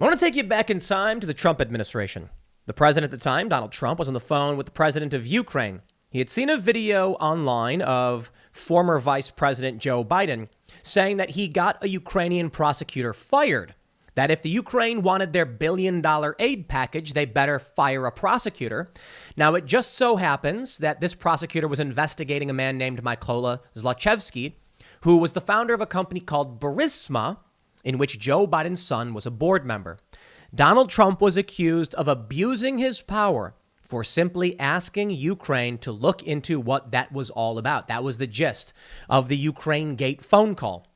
I want to take you back in time to the Trump administration. The president at the time, Donald Trump, was on the phone with the president of Ukraine. He had seen a video online of former Vice President Joe Biden saying that he got a Ukrainian prosecutor fired, that if the Ukraine wanted their billion-dollar aid package, they better fire a prosecutor. Now, it just so happens that this prosecutor was investigating a man named Mykola Zlochevsky, who was the founder of a company called Burisma, in which Joe Biden's son was a board member. Donald Trump was accused of abusing his power for simply asking Ukraine to look into what that was all about. That was the gist of the Ukraine Gate phone call.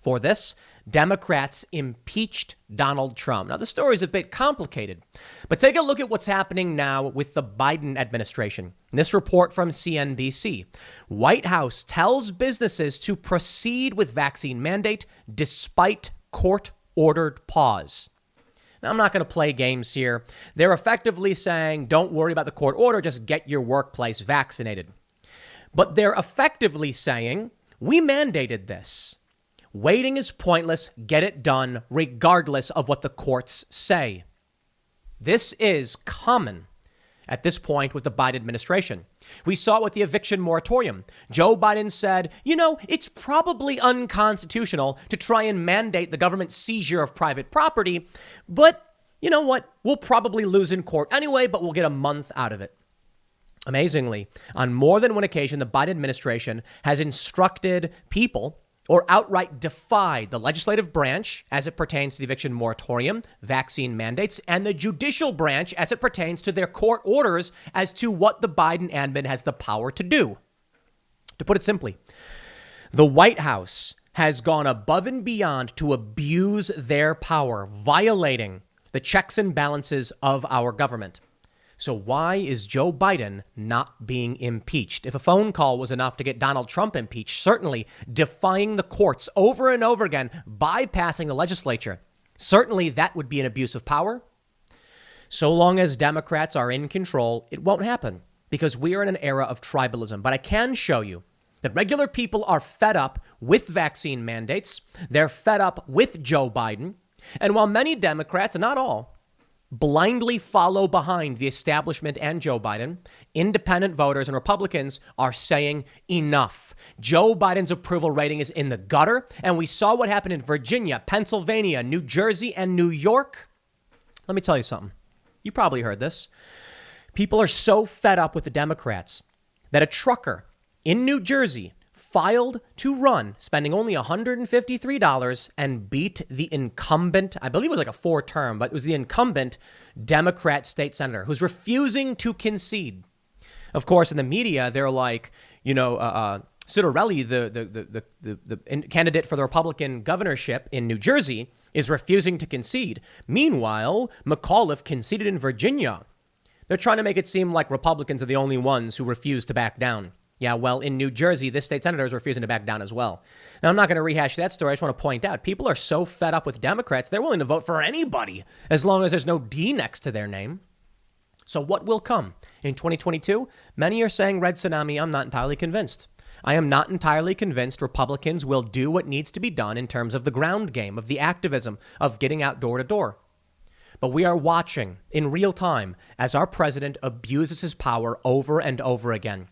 For this, Democrats impeached Donald Trump. Now, the story is a bit complicated, but take a look at what's happening now with the Biden administration. In this report from CNBC, White House tells businesses to proceed with vaccine mandate despite court-ordered pause. Now, I'm not going to play games here. They're effectively saying, don't worry about the court order, just get your workplace vaccinated. But they're effectively saying, we mandated this. Waiting is pointless. Get it done, regardless of what the courts say. This is common at this point with the Biden administration. We saw it with the eviction moratorium. Joe Biden said, it's probably unconstitutional to try and mandate the government seizure of private property, but you know what? We'll probably lose in court anyway, but we'll get a month out of it. Amazingly, on more than one occasion, the Biden administration has instructed people or outright defied the legislative branch as it pertains to the eviction moratorium, vaccine mandates, and the judicial branch as it pertains to their court orders as to what the Biden admin has the power to do. To put it simply, the White House has gone above and beyond to abuse their power, violating the checks and balances of our government. So why is Joe Biden not being impeached? If a phone call was enough to get Donald Trump impeached, certainly defying the courts over and over again, bypassing the legislature, certainly that would be an abuse of power. So long as Democrats are in control, it won't happen because we are in an era of tribalism. But I can show you that regular people are fed up with vaccine mandates. They're fed up with Joe Biden. And while many Democrats, not all, blindly follow behind the establishment and Joe Biden, independent voters and Republicans are saying enough. Joe Biden's approval rating is in the gutter, and we saw what happened in Virginia, Pennsylvania, New Jersey, and New York. Let me tell you something. You probably heard this. People are so fed up with the Democrats that a trucker in New Jersey filed to run, spending only $153 and beat the incumbent, I believe it was like a 4-term, but it was the incumbent Democrat state senator who's refusing to concede. Of course, in the media, they're like, Citarelli, the candidate for the Republican governorship in New Jersey, is refusing to concede. Meanwhile, McAuliffe conceded in Virginia. They're trying to make it seem like Republicans are the only ones who refuse to back down. Yeah, well, in New Jersey, this state senator is refusing to back down as well. Now, I'm not going to rehash that story. I just want to point out people are so fed up with Democrats, they're willing to vote for anybody as long as there's no D next to their name. So what will come in 2022? Many are saying red tsunami. I'm not entirely convinced. I am not entirely convinced Republicans will do what needs to be done in terms of the ground game, of the activism, of getting out door to door. But we are watching in real time as our president abuses his power over and over again.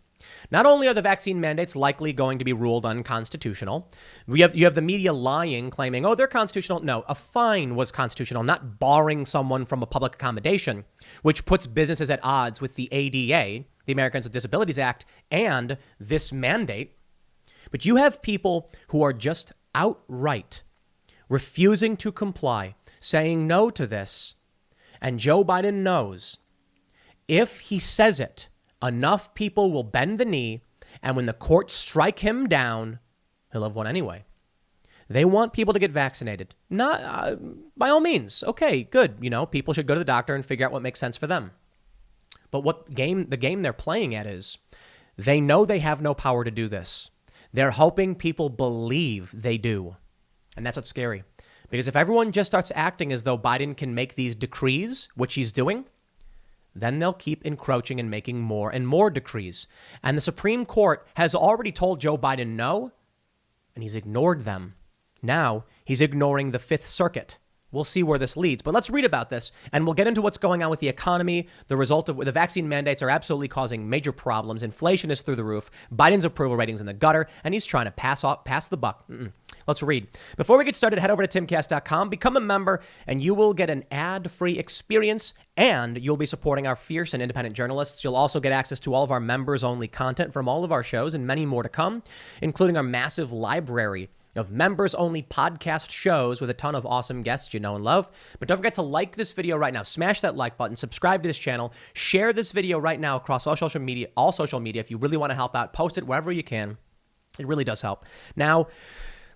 Not only are the vaccine mandates likely going to be ruled unconstitutional, you have the media lying, claiming, they're constitutional. No, a fine was constitutional, not barring someone from a public accommodation, which puts businesses at odds with the ADA, the Americans with Disabilities Act, and this mandate. But you have people who are just outright refusing to comply, saying no to this. And Joe Biden knows if he says it, enough people will bend the knee, and when the courts strike him down, he'll have won anyway. They want people to get vaccinated. Not by all means. Okay, good. People should go to the doctor and figure out what makes sense for them. But the game they're playing at is they know they have no power to do this. They're hoping people believe they do. And that's what's scary. Because if everyone just starts acting as though Biden can make these decrees, which he's doing, then they'll keep encroaching and making more and more decrees. And the Supreme Court has already told Joe Biden no, and he's ignored them. Now he's ignoring the Fifth Circuit. We'll see where this leads. But let's read about this, and we'll get into what's going on with the economy. The result of the vaccine mandates are absolutely causing major problems. Inflation is through the roof. Biden's approval ratings in the gutter, and he's trying to pass the buck. Let's read. Before we get started, head over to timcast.com, become a member, and you will get an ad-free experience, and you'll be supporting our fierce and independent journalists. You'll also get access to all of our members-only content from all of our shows and many more to come, including our massive library of members-only podcast shows with a ton of awesome guests you know and love. But don't forget to like this video right now. Smash that like button. Subscribe to this channel. Share this video right now across all social media. If you really want to help out, post it wherever you can. It really does help. Now,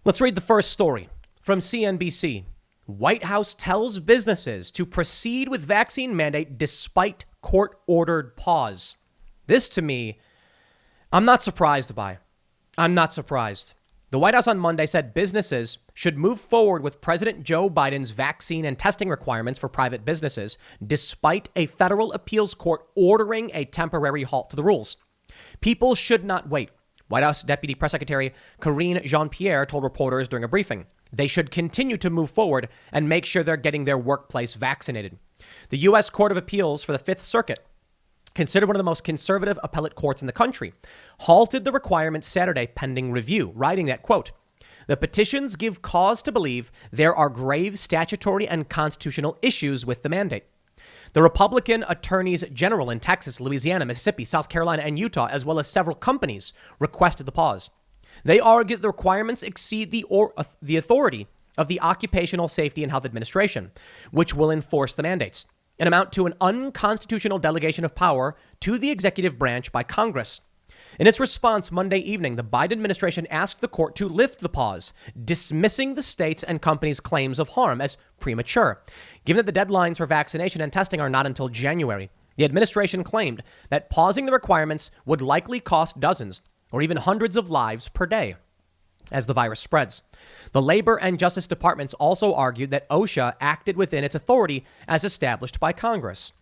let's read the first story from CNBC. White House tells businesses to proceed with vaccine mandate despite court-ordered pause. This, to me, I'm not surprised by. I'm not surprised. The White House on Monday said businesses should move forward with President Joe Biden's vaccine and testing requirements for private businesses, despite a federal appeals court ordering a temporary halt to the rules. People should not wait. White House Deputy Press Secretary Karine Jean-Pierre told reporters during a briefing they should continue to move forward and make sure they're getting their workplace vaccinated. The U.S. Court of Appeals for the Fifth Circuit, considered one of the most conservative appellate courts in the country, halted the requirement Saturday pending review, writing that, quote, the petitions give cause to believe there are grave statutory and constitutional issues with the mandate. The Republican attorneys general in Texas, Louisiana, Mississippi, South Carolina, and Utah, as well as several companies, requested the pause. They argue the requirements exceed the authority of the Occupational Safety and Health Administration, which will enforce the mandates, and amount to an unconstitutional delegation of power to the executive branch by Congress. In its response Monday evening, the Biden administration asked the court to lift the pause, dismissing the states' and companies' claims of harm as premature. Given that the deadlines for vaccination and testing are not until January, the administration claimed that pausing the requirements would likely cost dozens or even hundreds of lives per day as the virus spreads. The Labor and Justice Departments also argued that OSHA acted within its authority as established by Congress.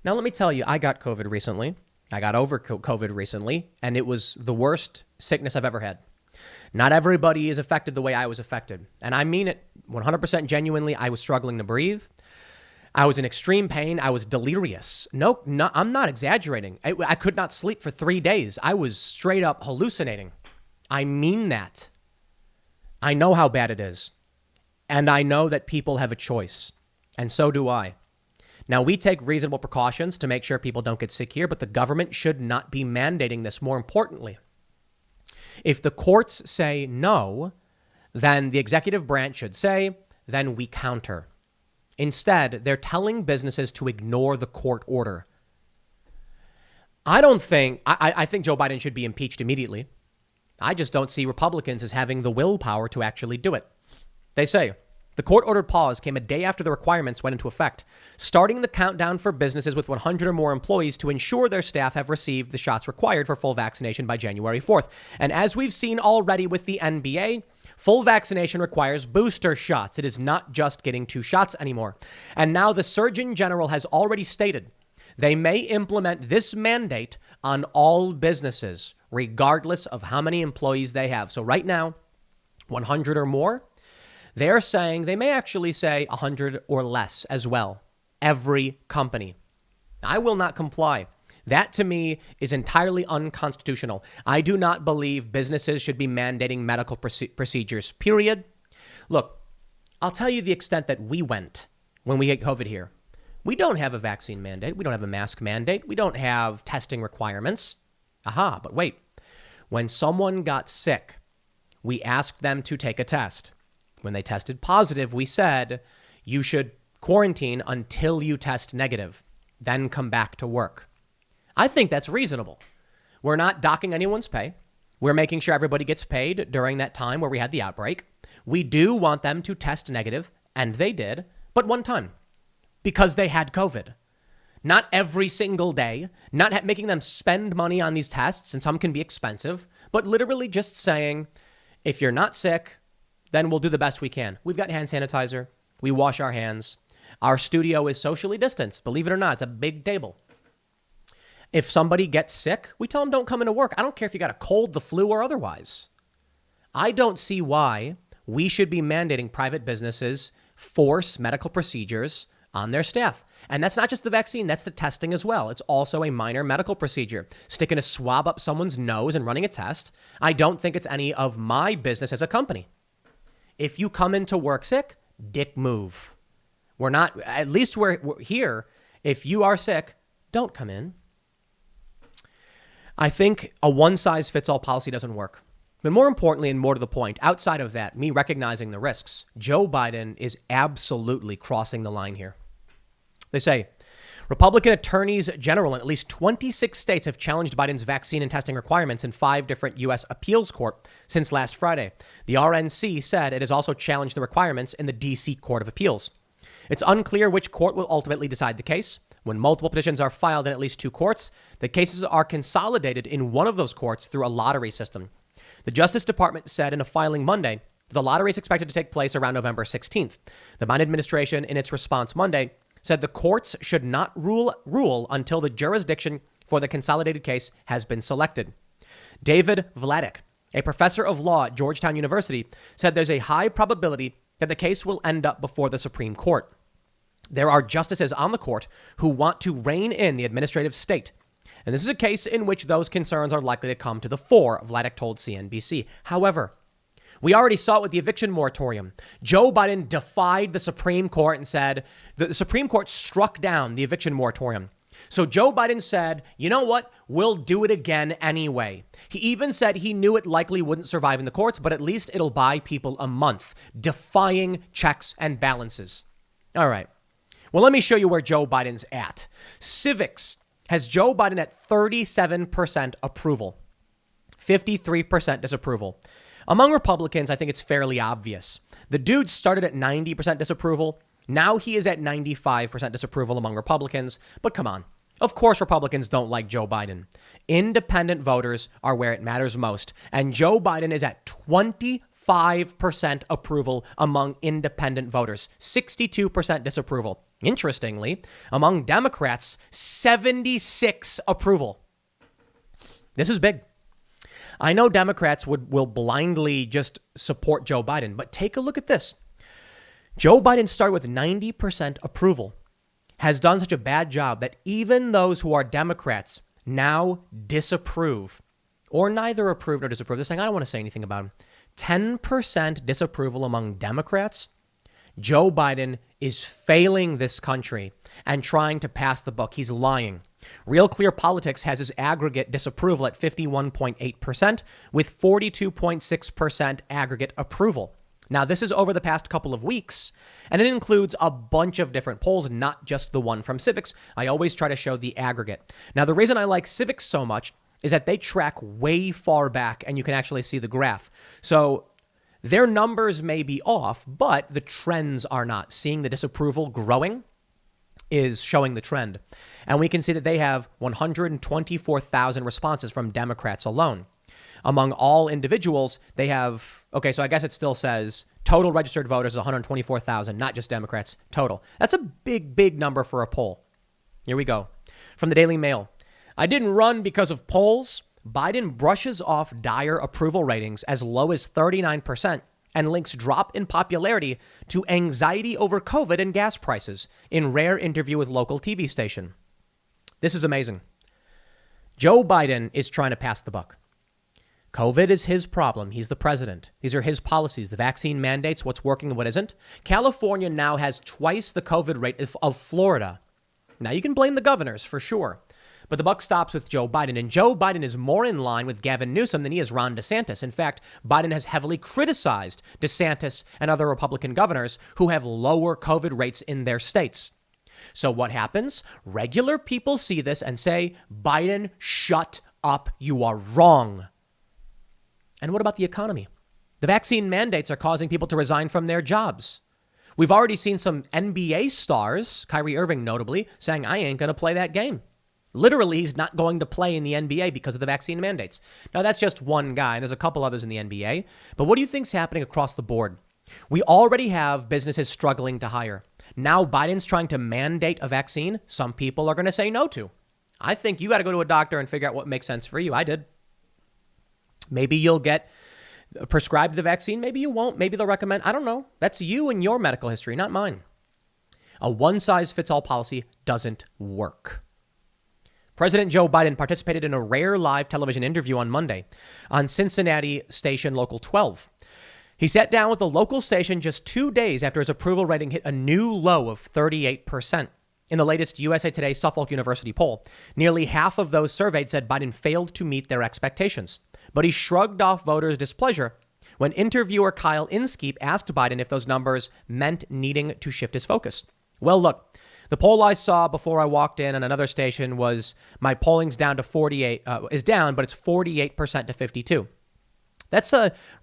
Now, let me tell you, I got COVID recently. I got over COVID recently, and it was the worst sickness I've ever had. Not everybody is affected the way I was affected. And I mean it 100% genuinely. I was struggling to breathe. I was in extreme pain. I was delirious. No, I'm not exaggerating. I could not sleep for 3 days. I was straight up hallucinating. I mean that. I know how bad it is. And I know that people have a choice. And so do I. Now, we take reasonable precautions to make sure people don't get sick here, but the government should not be mandating this. More importantly, if the courts say no, then the executive branch should say, then we counter. Instead, they're telling businesses to ignore the court order. I think Joe Biden should be impeached immediately. I just don't see Republicans as having the willpower to actually do it. They say the court-ordered pause came a day after the requirements went into effect, starting the countdown for businesses with 100 or more employees to ensure their staff have received the shots required for full vaccination by January 4th. And as we've seen already with the NBA, full vaccination requires booster shots. It is not just getting 2 shots anymore. And now the Surgeon General has already stated they may implement this mandate on all businesses, regardless of how many employees they have. So right now, 100 or more, they're saying they may actually say 100 or less as well. Every company. I will not comply. That to me is entirely unconstitutional. I do not believe businesses should be mandating medical procedures, period. Look, I'll tell you the extent that we went when we had COVID here. We don't have a vaccine mandate. We don't have a mask mandate. We don't have testing requirements. But wait. When someone got sick, we asked them to take a test. When they tested positive, we said, you should quarantine until you test negative, then come back to work. I think that's reasonable. We're not docking anyone's pay. We're making sure everybody gets paid during that time where we had the outbreak. We do want them to test negative, and they did, but one time, because they had COVID. Not every single day, not making them spend money on these tests, and some can be expensive, but literally just saying, if you're not sick, then we'll do the best we can. We've got hand sanitizer. We wash our hands. Our studio is socially distanced. Believe it or not, it's a big table. If somebody gets sick, we tell them don't come into work. I don't care if you got a cold, the flu, or otherwise. I don't see why we should be mandating private businesses force medical procedures on their staff. And that's not just the vaccine, that's the testing as well. It's also a minor medical procedure. Sticking a swab up someone's nose and running a test, I don't think it's any of my business as a company. If you come into work sick, dick move. We're not, at least we're here. If you are sick, don't come in. I think a one-size-fits-all policy doesn't work. But more importantly, and more to the point, outside of that, me recognizing the risks, Joe Biden is absolutely crossing the line here. They say Republican attorneys general in at least 26 states have challenged Biden's vaccine and testing requirements in 5 different U.S. appeals court since last Friday. The RNC said it has also challenged the requirements in the D.C. Court of Appeals. It's unclear which court will ultimately decide the case. When multiple petitions are filed in at least 2 courts, the cases are consolidated in one of those courts through a lottery system. The Justice Department said in a filing Monday, the lottery is expected to take place around November 16th. The Biden administration, in its response Monday, said the courts should not rule until the jurisdiction for the consolidated case has been selected. David Vladeck, a professor of law at Georgetown University, said there's a high probability that the case will end up before the Supreme Court. There are justices on the court who want to rein in the administrative state. And this is a case in which those concerns are likely to come to the fore, Vladeck told CNBC. However, we already saw it with the eviction moratorium. Joe Biden defied the Supreme Court and said that the Supreme Court struck down the eviction moratorium. So Joe Biden said, you know what? We'll do it again anyway. He even said he knew it likely wouldn't survive in the courts, but at least it'll buy people a month, defying checks and balances. All right. Well, let me show you where Joe Biden's at. Civics has Joe Biden at 37% approval, 53% disapproval. Among Republicans, I think it's fairly obvious. The dude started at 90% disapproval. Now he is at 95% disapproval among Republicans. But come on. Of course, Republicans don't like Joe Biden. Independent voters are where it matters most. And Joe Biden is at 25% approval among independent voters, 62% disapproval. Interestingly, among Democrats, 76 approval. This is big. I know Democrats will blindly just support Joe Biden, but take a look at this. Joe Biden started with 90% approval, has done such a bad job that even those who are Democrats now disapprove, or neither approve nor disapprove. They're saying, I don't want to say anything about him. 10% disapproval among Democrats. Joe Biden is failing this country and trying to pass the buck. He's lying. Real Clear Politics has his aggregate disapproval at 51.8% with 42.6% aggregate approval. Now, this is over the past couple of weeks, and it includes a bunch of different polls, not just the one from Civics. I always try to show the aggregate. Now, the reason I like Civics so much is that they track way far back, and you can actually see the graph. So their numbers may be off, but the trends are not. Seeing the disapproval growing is showing the trend. And we can see that they have 124,000 responses from Democrats alone. Among all individuals, they have, okay, so I guess it still says total registered voters is 124,000, not just Democrats, total. That's a big, big number for a poll. Here we go. From the Daily Mail. I didn't run because of polls. Biden brushes off dire approval ratings as low as 39% and links drop in popularity to anxiety over COVID and gas prices in rare interview with local TV station. This is amazing. Joe Biden is trying to pass the buck. COVID is his problem. He's the president. These are his policies, the vaccine mandates, what's working and what isn't. California now has twice the COVID rate of Florida. Now, you can blame the governors for sure, but the buck stops with Joe Biden. And Joe Biden is more in line with Gavin Newsom than he is Ron DeSantis. In fact, Biden has heavily criticized DeSantis and other Republican governors who have lower COVID rates in their states. So what happens? Regular people see this and say, Biden, shut up. You are wrong. And what about the economy? The vaccine mandates are causing people to resign from their jobs. We've already seen some NBA stars, Kyrie Irving notably, saying, I ain't going to play that game. Literally, he's not going to play in the NBA because of the vaccine mandates. Now, that's just one guy, and there's a couple others in the NBA. But what do you think's happening across the board? We already have businesses struggling to hire. Now Biden's trying to mandate a vaccine some people are going to say no to. I think you got to go to a doctor and figure out what makes sense for you. I did. Maybe you'll get prescribe the vaccine. Maybe you won't. Maybe they'll recommend. I don't know. That's you and your medical history, not mine. A one-size-fits-all policy doesn't work. President Joe Biden participated in a rare live television interview on Monday on Cincinnati station Local 12. He sat down with the local station just 2 days after his approval rating hit a new low of 38%. In the latest USA Today Suffolk University poll, nearly half of those surveyed said Biden failed to meet their expectations. But he shrugged off voters' displeasure when interviewer Kyle Inskeep asked Biden if those numbers meant needing to shift his focus. Well, look, the poll I saw before I walked in on another station was my polling's down to 48, is down, but it's 48% to 52. That's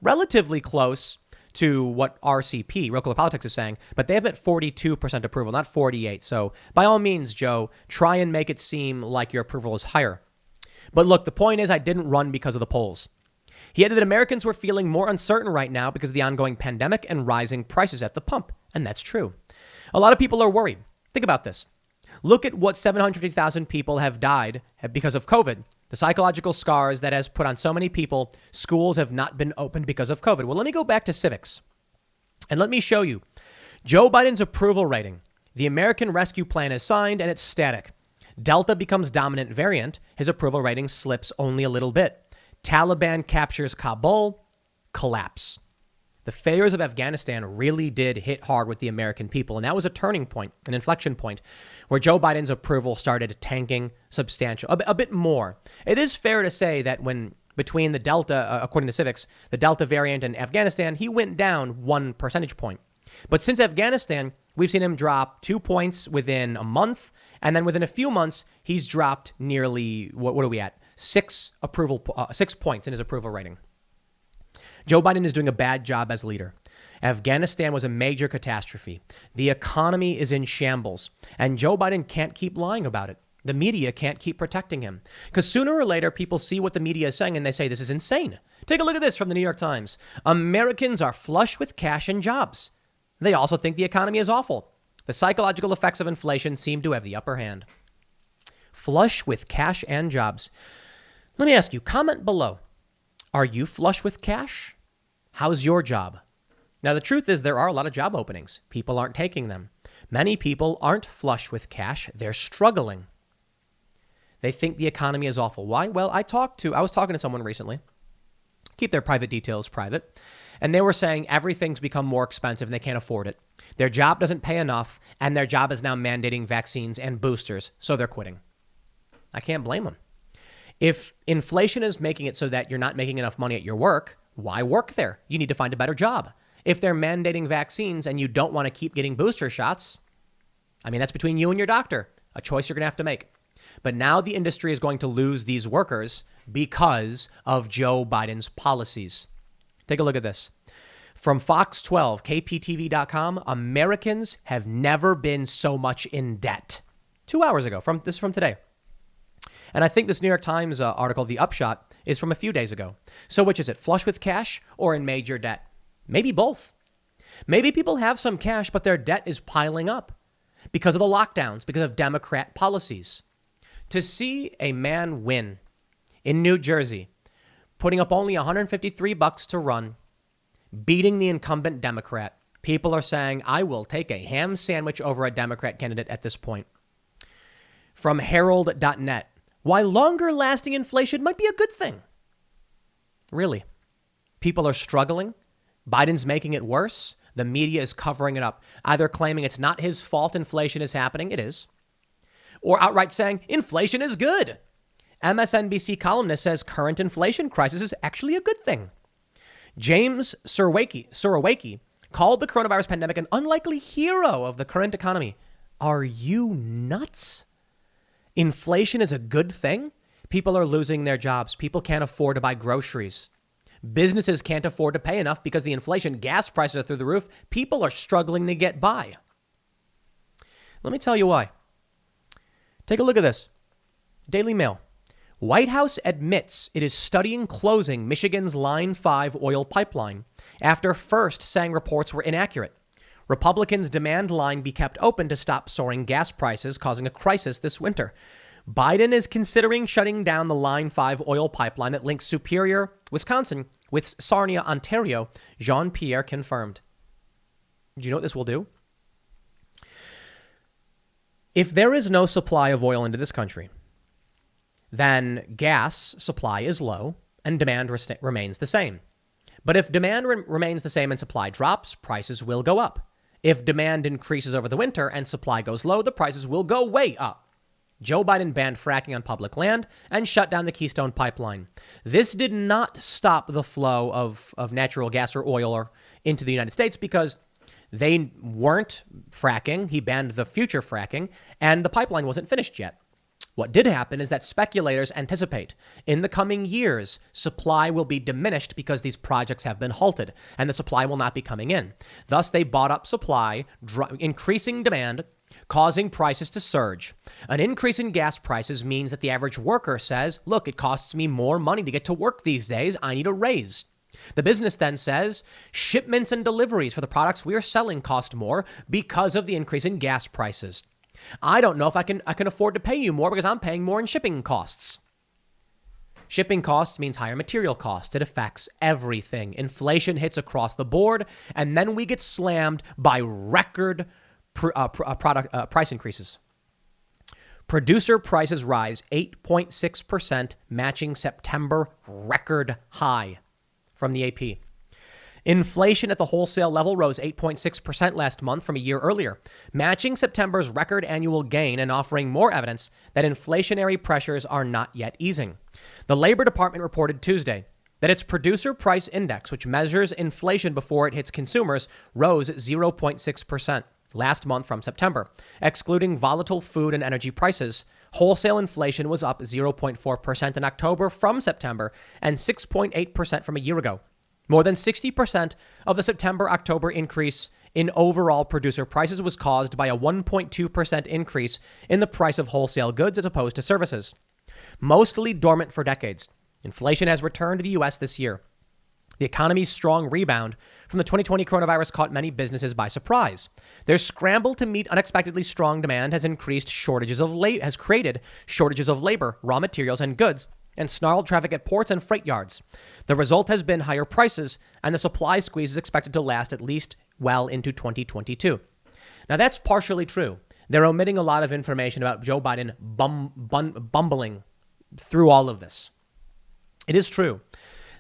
relatively close to what RCP, Real Clear Politics, is saying, but they have at 42% approval, not 48. So by all means, Joe, try and make it seem like your approval is higher. But look, the point is I didn't run because of the polls. He added that Americans were feeling more uncertain right now because of the ongoing pandemic and rising prices at the pump. And that's true. A lot of people are worried. Think about this. Look at what 750,000 people have died because of COVID. The psychological scars that has put on so many people. Schools have not been opened because of COVID. Well, let me go back to civics and let me show you Joe Biden's approval rating. The American Rescue Plan is signed and it's static. Delta becomes dominant variant. His approval rating slips only a little bit. Taliban captures Kabul, collapse. The failures of Afghanistan really did hit hard with the American people. And that was a turning point, an inflection point where Joe Biden's approval started tanking substantial, a bit more. It is fair to say that when between the Delta, according to civics, the Delta variant and Afghanistan, he went down 1 percentage point. But since Afghanistan, we've seen him drop 2 points within a month. And then within a few months, he's dropped nearly, what are we at? 6 points in his approval rating. Joe Biden is doing a bad job as leader. Afghanistan was a major catastrophe. The economy is in shambles, and Joe Biden can't keep lying about it. The media can't keep protecting him because sooner or later, people see what the media is saying and they say, this is insane. Take a look at this from the New York Times. Americans are flush with cash and jobs. They also think the economy is awful. The psychological effects of inflation seem to have the upper hand. Flush with cash and jobs. Let me ask you, comment below. Are you flush with cash? How's your job? Now, the truth is there are a lot of job openings. People aren't taking them. Many people aren't flush with cash. They're struggling. They think the economy is awful. Why? Well, I was talking to someone recently. Keep their private details private. And they were saying everything's become more expensive and they can't afford it. Their job doesn't pay enough and their job is now mandating vaccines and boosters. So they're quitting. I can't blame them. If inflation is making it so that you're not making enough money at your work, why work there? You need to find a better job. If they're mandating vaccines and you don't want to keep getting booster shots, I mean, that's between you and your doctor, a choice you're going to have to make. But now the industry is going to lose these workers because of Joe Biden's policies. Take a look at this. From Fox 12, KPTV.com, Americans have never been so much in debt. 2 hours ago. This is from today. And I think this New York Times article, The Upshot, is from a few days ago. So which is it, flush with cash or in major debt? Maybe both. Maybe people have some cash, but their debt is piling up because of the lockdowns, because of Democrat policies. To see a man win in New Jersey, putting up only $153 to run, beating the incumbent Democrat, people are saying, I will take a ham sandwich over a Democrat candidate at this point. From Herald.net. Why longer-lasting inflation might be a good thing. Really? People are struggling. Biden's making it worse. The media is covering it up, either claiming it's not his fault inflation is happening, it is, or outright saying inflation is good. MSNBC columnist says current inflation crisis is actually a good thing. James Surowiecki called the coronavirus pandemic an unlikely hero of the current economy. Are you nuts? Inflation is a good thing. People are losing their jobs. People can't afford to buy groceries. Businesses can't afford to pay enough because the inflation, gas prices are through the roof. People are struggling to get by. Let me tell you why. Take a look at this. Daily Mail. White House admits it is studying closing Michigan's Line 5 oil pipeline after first saying reports were inaccurate. Republicans demand line be kept open to stop soaring gas prices, causing a crisis this winter. Biden is considering shutting down the Line 5 oil pipeline that links Superior, Wisconsin, With Sarnia, Ontario, Jean-Pierre confirmed. Do you know what this will do? If there is no supply of oil into this country, then gas supply is low and demand remains the same. But if demand remains the same and supply drops, prices will go up. If demand increases over the winter and supply goes low, the prices will go way up. Joe Biden banned fracking on public land and shut down the Keystone Pipeline. This did not stop the flow of natural gas or oil into the United States because they weren't fracking. He banned the future fracking, and the pipeline wasn't finished yet. What did happen is that speculators anticipate in the coming years, supply will be diminished because these projects have been halted and the supply will not be coming in. Thus, they bought up supply, increasing demand, causing prices to surge. An increase in gas prices means that the average worker says, look, it costs me more money to get to work these days. I need a raise. The business then says shipments and deliveries for the products we are selling cost more because of the increase in gas prices. I don't know if I can afford to pay you more because I'm paying more in shipping costs. Shipping costs means higher material costs. It affects everything. Inflation hits across the board, and then we get slammed by record price increases. Producer prices rise 8.6%, matching September record high from the AP. Inflation at the wholesale level rose 8.6% last month from a year earlier, matching September's record annual gain and offering more evidence that inflationary pressures are not yet easing. The Labor Department reported Tuesday that its producer price index, which measures inflation before it hits consumers, rose 0.6% last month from September. Excluding volatile food and energy prices, wholesale inflation was up 0.4% in October from September and 6.8% from a year ago. More than 60% of the September-October increase in overall producer prices was caused by a 1.2% increase in the price of wholesale goods as opposed to services. Mostly dormant for decades, inflation has returned to the U.S. this year. The economy's strong rebound from the 2020 coronavirus caught many businesses by surprise. Their scramble to meet unexpectedly strong demand has created shortages of labor, raw materials, and goods, and snarled traffic at ports and freight yards. The result has been higher prices, and the supply squeeze is expected to last at least well into 2022. Now, that's partially true. They're omitting a lot of information about Joe Biden bumbling through all of this. It is true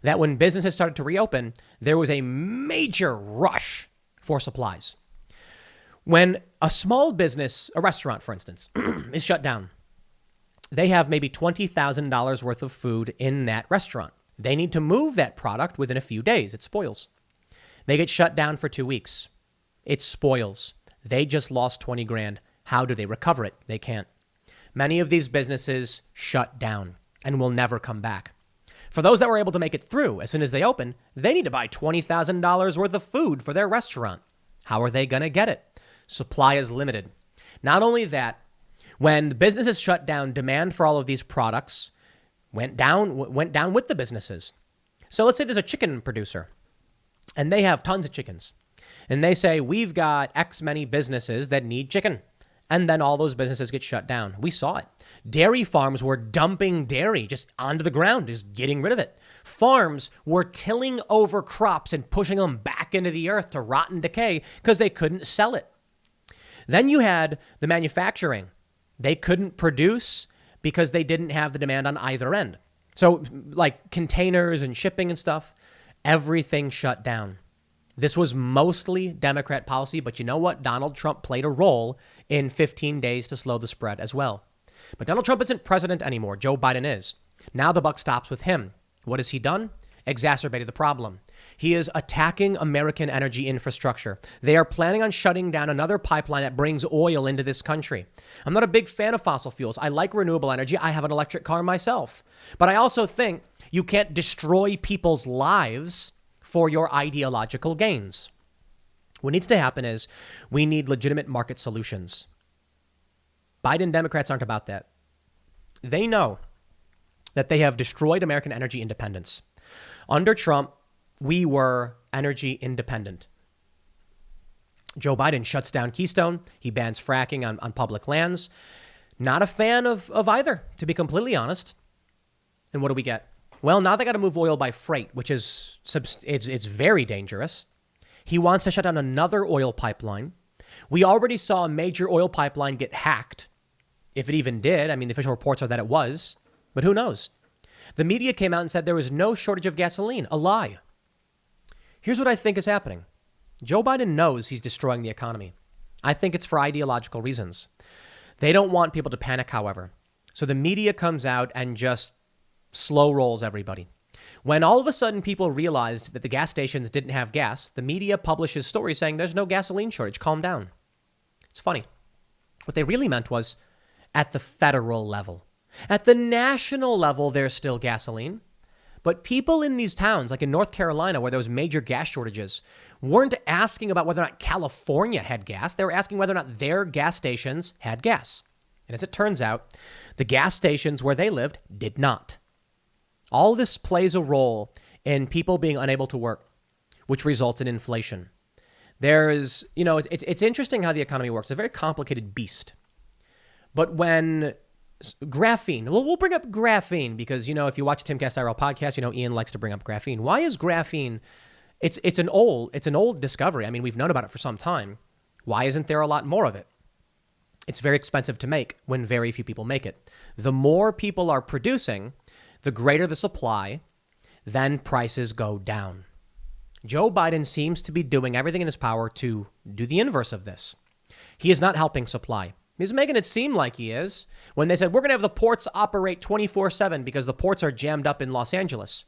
that when businesses started to reopen, there was a major rush for supplies. When a small business, a restaurant, for instance, is shut down, they have maybe $20,000 worth of food in that restaurant. They need to move that product within a few days. It spoils. They get shut down for 2 weeks. It spoils. They just lost 20 grand. How do they recover it? They can't. Many of these businesses shut down and will never come back. For those that were able to make it through, as soon as they open, they need to buy $20,000 worth of food for their restaurant. How are they going to get it? Supply is limited. Not only that, when the businesses shut down, demand for all of these products went down with the businesses. So let's say there's a chicken producer and they have tons of chickens and they say, we've got X many businesses that need chicken. And then all those businesses get shut down. We saw it. Dairy farms were dumping dairy just onto the ground, just getting rid of it. Farms were tilling over crops and pushing them back into the earth to rot and decay because they couldn't sell it. Then you had the manufacturing. They couldn't produce because they didn't have the demand on either end. So like containers and shipping and stuff, everything shut down. This was mostly Democrat policy, but you know what? Donald Trump played a role in 15 days to slow the spread as well. But Donald Trump isn't president anymore. Joe Biden is. Now the buck stops with him. What has he done? Exacerbated the problem. He is attacking American energy infrastructure. They are planning on shutting down another pipeline that brings oil into this country. I'm not a big fan of fossil fuels. I like renewable energy. I have an electric car myself. But I also think you can't destroy people's lives for your ideological gains. What needs to happen is we need legitimate market solutions. Biden Democrats aren't about that. They know that they have destroyed American energy independence. Under Trump, we were energy independent. Joe Biden shuts down Keystone. He bans fracking on public lands. Not a fan of either, to be completely honest. And what do we get? Well, now they got to move oil by freight, which is it's very dangerous. He wants to shut down another oil pipeline. We already saw a major oil pipeline get hacked, if it even did. I mean, the official reports are that it was, but who knows? The media came out and said there was no shortage of gasoline. A lie. Here's what I think is happening. Joe Biden knows he's destroying the economy. I think it's for ideological reasons. They don't want people to panic, however. So the media comes out and just slow rolls everybody. When all of a sudden people realized that the gas stations didn't have gas, the media publishes stories saying there's no gasoline shortage. Calm down. It's funny. What they really meant was at the federal level. At the national level, there's still gasoline. But people in these towns, like in North Carolina, where there was major gas shortages, weren't asking about whether or not California had gas. They were asking whether or not their gas stations had gas. And as it turns out, the gas stations where they lived did not. All this plays a role in people being unable to work, which results in inflation. There's, it's interesting how the economy works. It's a very complicated beast. But when graphene, well, we'll bring up graphene because, if you watch the Timcast IRL podcast, Ian likes to bring up graphene. Why is graphene? It's an old discovery. I mean, we've known about it for some time. Why isn't there a lot more of it? It's very expensive to make when very few people make it. The more people are producing, the greater the supply, then prices go down. Joe Biden seems to be doing everything in his power to do the inverse of this. He is not helping supply. He's making it seem like he is when they said, we're going to have the ports operate 24/7 because the ports are jammed up in Los Angeles.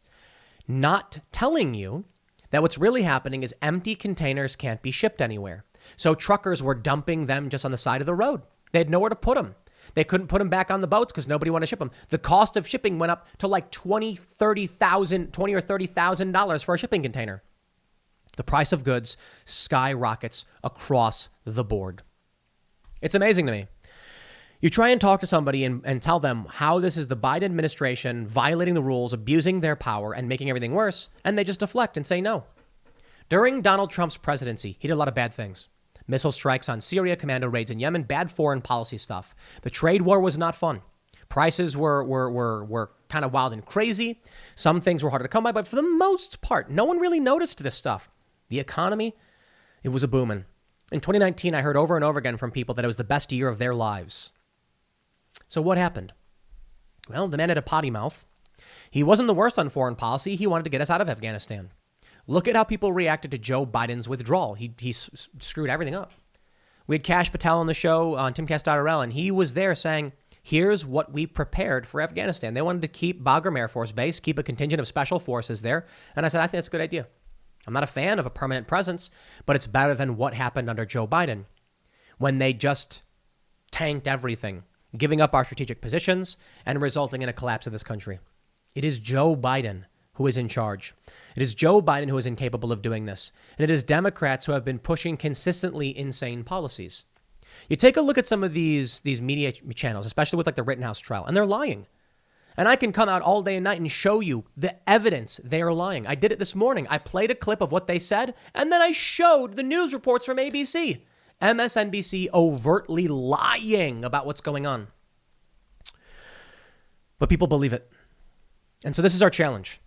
Not telling you that what's really happening is empty containers can't be shipped anywhere. So truckers were dumping them just on the side of the road. They had nowhere to put them. They couldn't put them back on the boats because nobody wanted to ship them. The cost of shipping went up to like $20 or $30,000 for a shipping container. The price of goods skyrockets across the board. It's amazing to me. You try and talk to somebody and tell them how this is the Biden administration violating the rules, abusing their power, and making everything worse, and they just deflect and say no. During Donald Trump's presidency, he did a lot of bad things. Missile strikes on Syria, commando raids in Yemen, bad foreign policy stuff. The trade war was not fun. Prices were kind of wild and crazy. Some things were harder to come by, but for the most part, no one really noticed this stuff. The economy, it was a booming. In 2019, I heard over and over again from people that it was the best year of their lives. So what happened? Well, the man had a potty mouth. He wasn't the worst on foreign policy. He wanted to get us out of Afghanistan. Look at how people reacted to Joe Biden's withdrawal. He screwed everything up. We had Kash Patel on the show on timcast.rl, and he was there saying, here's what we prepared for Afghanistan. They wanted to keep Bagram Air Force Base, keep a contingent of special forces there. And I said, I think that's a good idea. I'm not a fan of a permanent presence, but it's better than what happened under Joe Biden when they just tanked everything, giving up our strategic positions and resulting in a collapse of this country. It is Joe Biden who is in charge. It is Joe Biden who is incapable of doing this. And it is Democrats who have been pushing consistently insane policies. You take a look at some of these media channels, especially with like the Rittenhouse trial, and they're lying. And I can come out all day and night and show you the evidence they are lying. I did it this morning. I played a clip of what they said, and then I showed the news reports from ABC. MSNBC overtly lying about what's going on. But people believe it. And so this is our challenge.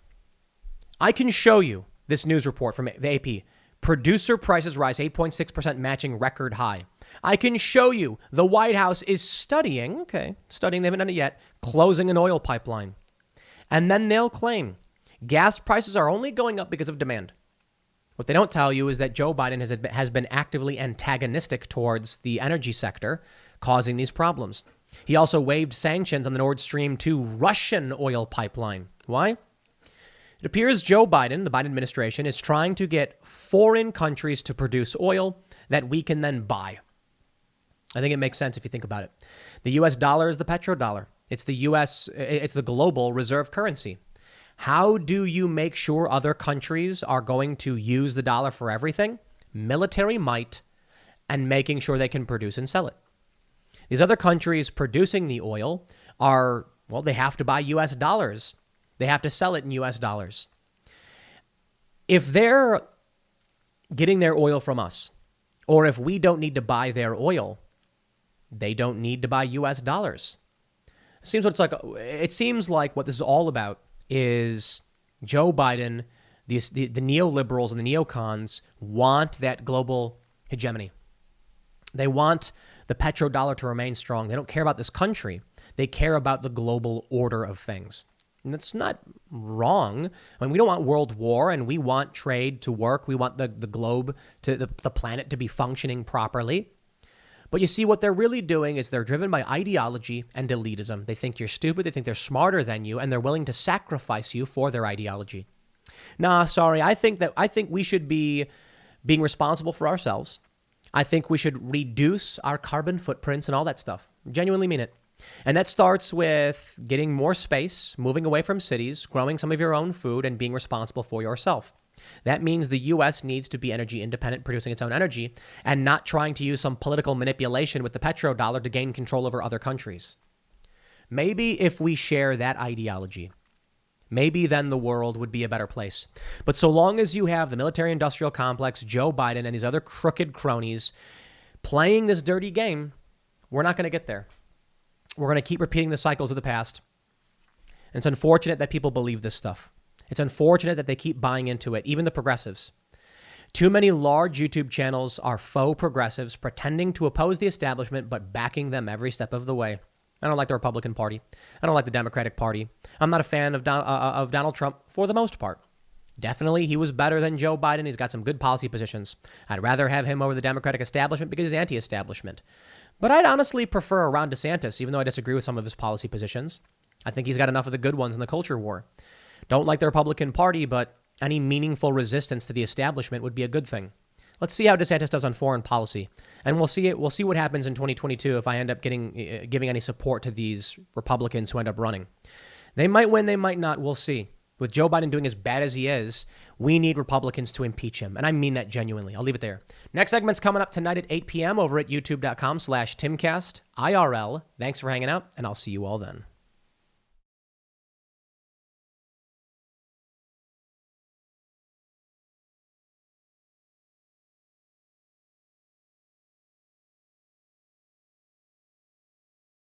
I can show you this news report from the AP. Producer prices rise 8.6%, matching record high. I can show you the White House is studying, they haven't done it yet, closing an oil pipeline. And then they'll claim gas prices are only going up because of demand. What they don't tell you is that Joe Biden has been actively antagonistic towards the energy sector, causing these problems. He also waived sanctions on the Nord Stream 2 Russian oil pipeline. Why? It appears Joe Biden, the Biden administration, is trying to get foreign countries to produce oil that we can then buy. I think it makes sense if you think about it. The U.S. dollar is the petrodollar. It's the global reserve currency. How do you make sure other countries are going to use the dollar for everything? Military might and making sure they can produce and sell it. These other countries producing the oil they have to buy U.S. dollars. They have to sell it in U.S. dollars. If they're getting their oil from us, or if we don't need to buy their oil, they don't need to buy U.S. dollars. It seems like what this is all about is Joe Biden, the neoliberals and the neocons want that global hegemony. They want the petrodollar to remain strong. They don't care about this country. They care about the global order of things. And that's not wrong. I mean, we don't want world war, and we want trade to work. We want the globe, the planet to be functioning properly. But you see, what they're really doing is they're driven by ideology and elitism. They think you're stupid. They think they're smarter than you, and they're willing to sacrifice you for their ideology. Nah, sorry. I think we should be being responsible for ourselves. I think we should reduce our carbon footprints and all that stuff. Genuinely mean it. And that starts with getting more space, moving away from cities, growing some of your own food, and being responsible for yourself. That means the U.S. needs to be energy independent, producing its own energy, and not trying to use some political manipulation with the petrodollar to gain control over other countries. Maybe if we share that ideology, maybe then the world would be a better place. But so long as you have the military-industrial complex, Joe Biden, and these other crooked cronies playing this dirty game, we're not going to get there. We're going to keep repeating the cycles of the past. And it's unfortunate that people believe this stuff. It's unfortunate that they keep buying into it, even the progressives. Too many large YouTube channels are faux progressives pretending to oppose the establishment, but backing them every step of the way. I don't like the Republican Party. I don't like the Democratic Party. I'm not a fan of Donald Trump for the most part. Definitely, he was better than Joe Biden. He's got some good policy positions. I'd rather have him over the Democratic establishment because he's anti-establishment. But I'd honestly prefer Ron DeSantis, even though I disagree with some of his policy positions. I think he's got enough of the good ones in the culture war. Don't like the Republican Party, but any meaningful resistance to the establishment would be a good thing. Let's see how DeSantis does on foreign policy. And we'll see what happens in 2022 if I end up giving any support to these Republicans who end up running. They might win, they might not. We'll see. With Joe Biden doing as bad as he is, we need Republicans to impeach him. And I mean that genuinely. I'll leave it there. Next segment's coming up tonight at 8 p.m. over at youtube.com/TimcastIRL. Thanks for hanging out, and I'll see you all then.